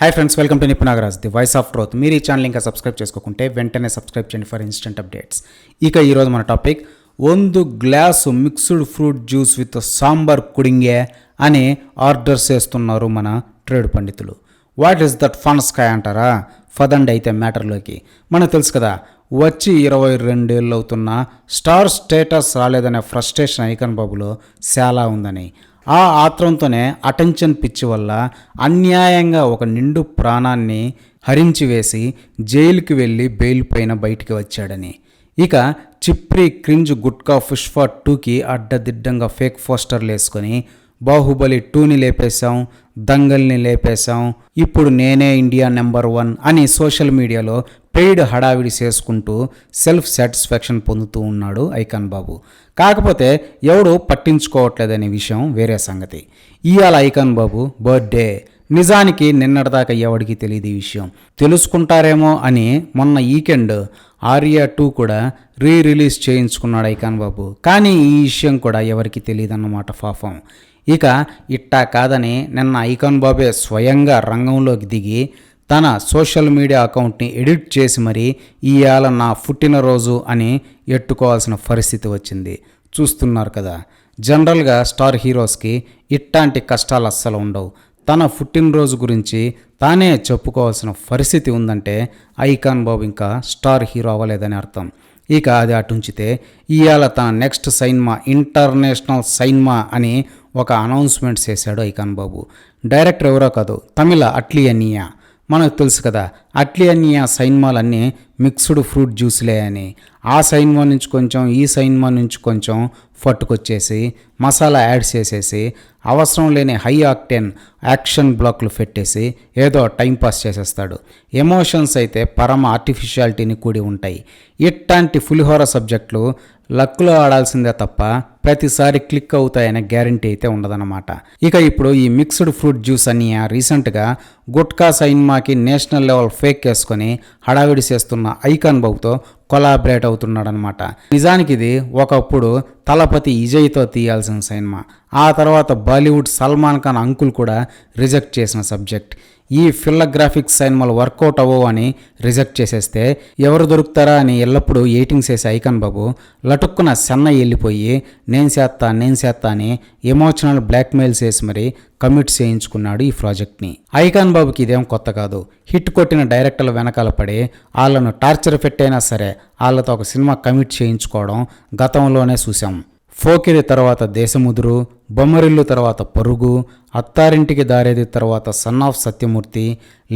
Hi friends, welcome to నిపు Nagaraj, the voice of truth. మీరు ఈ channel ఇంకా సబ్స్క్రైబ్ చేసుకోకుంటే వెంటనే సబ్స్క్రైబ్ చేయండి ఫర్ ఇన్స్టెంట్ అప్డేట్స్. ఇక ఈరోజు మన topic, 1 glass mixed fruit juice with sambar కుడింగే అని ఆర్డర్ చేస్తున్నారు మన ట్రేడ్ పండితులు. వాట్ ఈస్ దట్ ఫన్స్కాయ్ అంటారా? ఫదండి అయితే మ్యాటర్లోకి. మనకు తెలుసు కదా, వచ్చి 22 ఏళ్ళు అవుతున్న స్టార్ స్టేటస్ రాలేదనే ఫ్రస్ట్రేషన్ ఐకాన్ బాబులో చాలా ఉందని, ఆ ఆత్రంతోనే అటెన్షన్ పిచ్చి వల్ల అన్యాయంగా ఒక నిండు ప్రాణాన్ని హరించి వేసి జైలుకి వెళ్ళి బెయిల్ పైన బయటికి వచ్చాడని, ఇక చిప్రీ క్రింజ్ గుట్కా పుష్ప 2కి అడ్డదిడ్డంగా ఫేక్ పోస్టర్లు వేసుకొని బాహుబలి 2ని లేపేశాం, దంగల్ని లేపేశాం, ఇప్పుడు నేనే ఇండియా నెంబర్ 1 అని సోషల్ మీడియాలో పెయిడ్ హడావిడి చేసుకుంటూ సెల్ఫ్ సాటిస్ఫాక్షన్ పొందుతూ ఉన్నాడు ఐకాన్ బాబు. కాకపోతే ఎవడు పట్టించుకోవట్లేదనే విషయం వేరే సంగతి. ఇవాళ ఐకాన్ బాబు బర్త్డే. నిజానికి నిన్నటిదాకా ఎవడికి తెలియదు ఈ విషయం. తెలుసుకుంటారేమో అని మొన్న వీకెండ్ ఆర్యా 2 కూడా రిలీజ్ చేయించుకున్నాడు ఐకాన్ బాబు. కానీ ఈ విషయం కూడా ఎవరికి తెలియదు అన్నమాట పాపం. ఇక ఇట్టా కాదని నిన్న ఐకాన్ బాబే స్వయంగా రంగంలోకి దిగి తన సోషల్ మీడియా అకౌంట్ని ఎడిట్ చేసి మరీ ఇవాళ నా పుట్టినరోజు అని ఎట్టుకోవాల్సిన పరిస్థితి వచ్చింది. చూస్తున్నారు కదా, జనరల్గా స్టార్ హీరోస్కి ఇట్లాంటి కష్టాలు అస్సలు ఉండవు. తన పుట్టినరోజు గురించి తానే చెప్పుకోవాల్సిన పరిస్థితి ఉందంటే ఐకాన్ బాబు ఇంకా స్టార్ హీరో అవ్వలేదని అర్థం. ఇక అది అటుంచితే ఇవాళ తన నెక్స్ట్ సైన్మా ఇంటర్నేషనల్ సైన్మా అని ఒక అనౌన్స్మెంట్ చేశాడు ఐకాన్ బాబు. డైరెక్టర్ ఎవరో కాదు, తమిళ అట్లీ అన్నయ్య. మనకు తెలుసు కదా, అట్లీ అన్నయ్య సైన్మాలన్నీ మిక్స్డ్ ఫ్రూట్ జ్యూస్లే అని. ఆ సైన్మా నుంచి కొంచెం, ఈ సైన్మా నుంచి కొంచెం పట్టుకొచ్చేసి మసాలా యాడ్ చేసేసి అవసరం లేని హై ఆక్టేన్ యాక్షన్ బ్లాక్లు పెట్టేసి ఏదో టైంపాస్ చేసేస్తాడు. ఎమోషన్స్ అయితే పరమ ఆర్టిఫిషియాలిటీని కూడి ఉంటాయి. ఇట్లాంటి పులిహోర సబ్జెక్టులు లక్కులో ఆడాల్సిందే తప్ప ప్రతిసారి క్లిక్ అవుతాయనే గ్యారంటీ అయితే ఉండదన్నమాట. ఇక ఇప్పుడు ఈ మిక్స్డ్ ఫ్రూట్ జ్యూస్ అని రీసెంట్గా గుట్కా సైన్మాకి నేషనల్ లెవెల్ ఫేక్ వేసుకొని హడావిడి చేస్తున్న ఐకాన్ బాబుతో కొలాబరేట్ అవుతున్నాడనమాట. నిజానికి ఇది ఒకప్పుడు తలపతి విజయ్తో తీయాల్సిన సినిమా. ఆ తర్వాత బాలీవుడ్ సల్మాన్ ఖాన్ అంకుల్ కూడా రిజెక్ట్ చేసిన సబ్జెక్ట్. ఈ ఫిల్లగ్రాఫిక్స్ సినిమాలు వర్కౌట్ అవ్వవు అని రిజెక్ట్ చేసేస్తే ఎవరు దొరుకుతారా అని ఎల్లప్పుడూ ఎయిటింగ్ చేసే ఐకాన్ బాబు లటుక్కున చెన్నై వెళ్ళిపోయి నేను చేస్తా అని ఎమోషనల్ బ్లాక్మెయిల్ చేసి మరి కమిట్ చేయించుకున్నాడు ఈ ప్రాజెక్ట్ని. ఐకాన్ బాబుకి ఇదేం కొత్త కాదు. హిట్ కొట్టిన డైరెక్టర్ల వెనకాల పడి వాళ్ళను టార్చర్ పెట్టైనా సరే వాళ్ళతో ఒక సినిమా కమిట్ చేయించుకోవడం గతంలోనే చూసాం. ఫోకిరి తర్వాత దేశముదురు, బొమ్మరిల్లు తర్వాత పరుగు, అత్తారింటికి దారేది తర్వాత సన్ ఆఫ్ సత్యమూర్తి,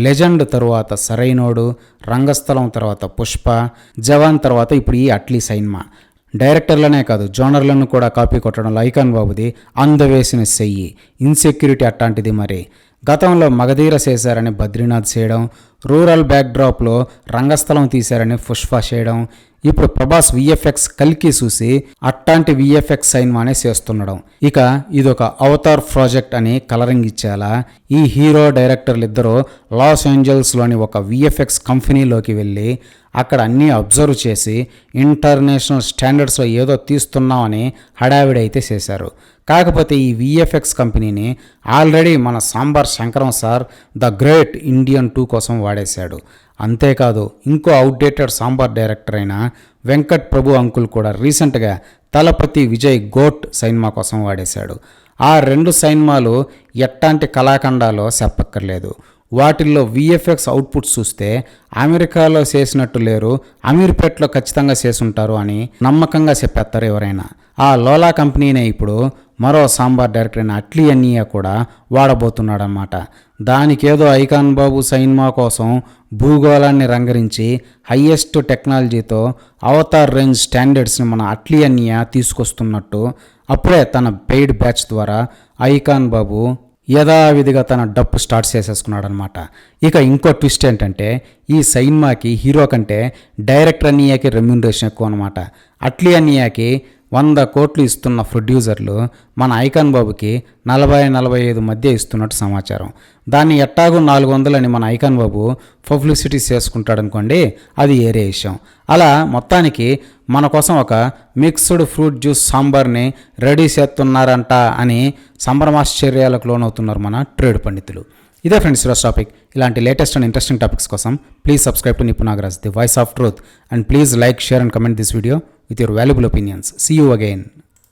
లెజెండ్ తర్వాత సరైనోడు, రంగస్థలం తర్వాత పుష్ప, జవాన్ తర్వాత ఇప్పుడు ఈ అట్లీ సైన్మా. డైరెక్టర్లనే కాదు, జోనర్లను కూడా కాపీ కొట్టడంలో ఐకాన్ బాబుది అందవేసిన చెయ్యి. ఇన్సెక్యూరిటీ అట్లాంటిది. మరి గతంలో మగధీర చేశారని బద్రీనాథ్ చేయడం, రూరల్ బ్యాక్డ్రాప్లో రంగస్థలం తీశారని పుష్ప చేయడం, ఇప్పుడు ప్రభాస్ విఎఫ్ఎక్స్ కల్కి చూసి అట్లాంటి విఎఫ్ఎక్స్ సైన్మానే చేస్తుండడం. ఇక ఇదొక అవతార్ ప్రాజెక్ట్ అని కలరింగ్ ఇచ్చేలా ఈ హీరో డైరెక్టర్లు ఇద్దరు లాస్ ఏంజల్స్లోని ఒక విఎఫ్ఎక్స్ కంపెనీలోకి వెళ్ళి అక్కడ అన్నీ అబ్జర్వ్ చేసి ఇంటర్నేషనల్ స్టాండర్డ్స్లో ఏదో తీస్తున్నామని హడావిడి అయితే చేశారు. కాకపోతే ఈ విఎఫ్ఎక్స్ కంపెనీని ఆల్రెడీ మన sambar Shankaram sir the great Indian 2 కోసం వాడేశాడు. అంతేకాదు, ఇంకో అవుట్డేటెడ్ సాంబార్ డైరెక్టర్ అయిన వెంకట్ ప్రభు అంకుల్ కూడా రీసెంట్గా తలపతి విజయ్ గోట్ సైన్మా కోసం వాడేశాడు. ఆ 2 సైన్మాలు ఎట్లాంటి కళాఖండాలో చెప్పక్కర్లేదు. వాటిల్లో విఎఫ్ఎక్స్ అవుట్పుట్స్ చూస్తే అమెరికాలో చేసినట్టు లేరు, అమీర్పేట్లో ఖచ్చితంగా చేసుంటారు అని నమ్మకంగా చెప్పేస్తారు ఎవరైనా. ఆ లోలా కంపెనీనే ఇప్పుడు మరో సాంబార్ డైరెక్టర్ అయిన అట్లీ అన్నయ్య కూడా వాడబోతున్నాడనమాట. దానికేదో ఐకాన్ బాబు సైన్మా కోసం భూగోళాన్ని రంగరించి హయ్యెస్ట్ టెక్నాలజీతో అవతార్ రేంజ్ స్టాండర్డ్స్ని మన అట్లీ అన్నయ్య తీసుకొస్తున్నట్టు అప్పుడే తన పెయిడ్ బ్యాచ్ ద్వారా ఐకాన్ బాబు యథావిధిగా తన డప్పు స్టార్ట్ చేసేసుకున్నాడు అనమాట. ఇక ఇంకో ట్విస్ట్ ఏంటంటే, ఈ సైన్మాకి హీరో కంటే డైరెక్టర్ అన్నయ్యకి రెమ్యూనరేషన్ ఎక్కువ అనమాట. అట్లీ అన్నయ్యకి 100 కోట్లు ఇస్తున్న ప్రొడ్యూసర్లు మన ఐకాన్ బాబుకి 40-45 మధ్య ఇస్తున్నట్టు సమాచారం. దాన్ని ఎట్టాగో 400 అని మన ఐకాన్ బాబు పబ్లిసిటీ చేసుకుంటాడనుకోండి, అది ఏరే విషయం. అలా మొత్తానికి మన కోసం ఒక మిక్స్డ్ ఫ్రూట్ జ్యూస్ సాంబార్ని రెడీ చేస్తున్నారంట అని సంభ్రమాశ్చర్యాలకు లోనవుతున్నారు మన ట్రేడ్ పండితులు. ఇదే ఫ్రెండ్స్ ఈరోజు టాపిక్. ఇలాంటి లేటెస్ట్ అండ్ ఇంట్రెస్టింగ్ టాపిక్స్ కోసం please subscribe to Nipun Nagaraj, the voice of truth, and please like, share and comment this video with your valuable opinions. See you again.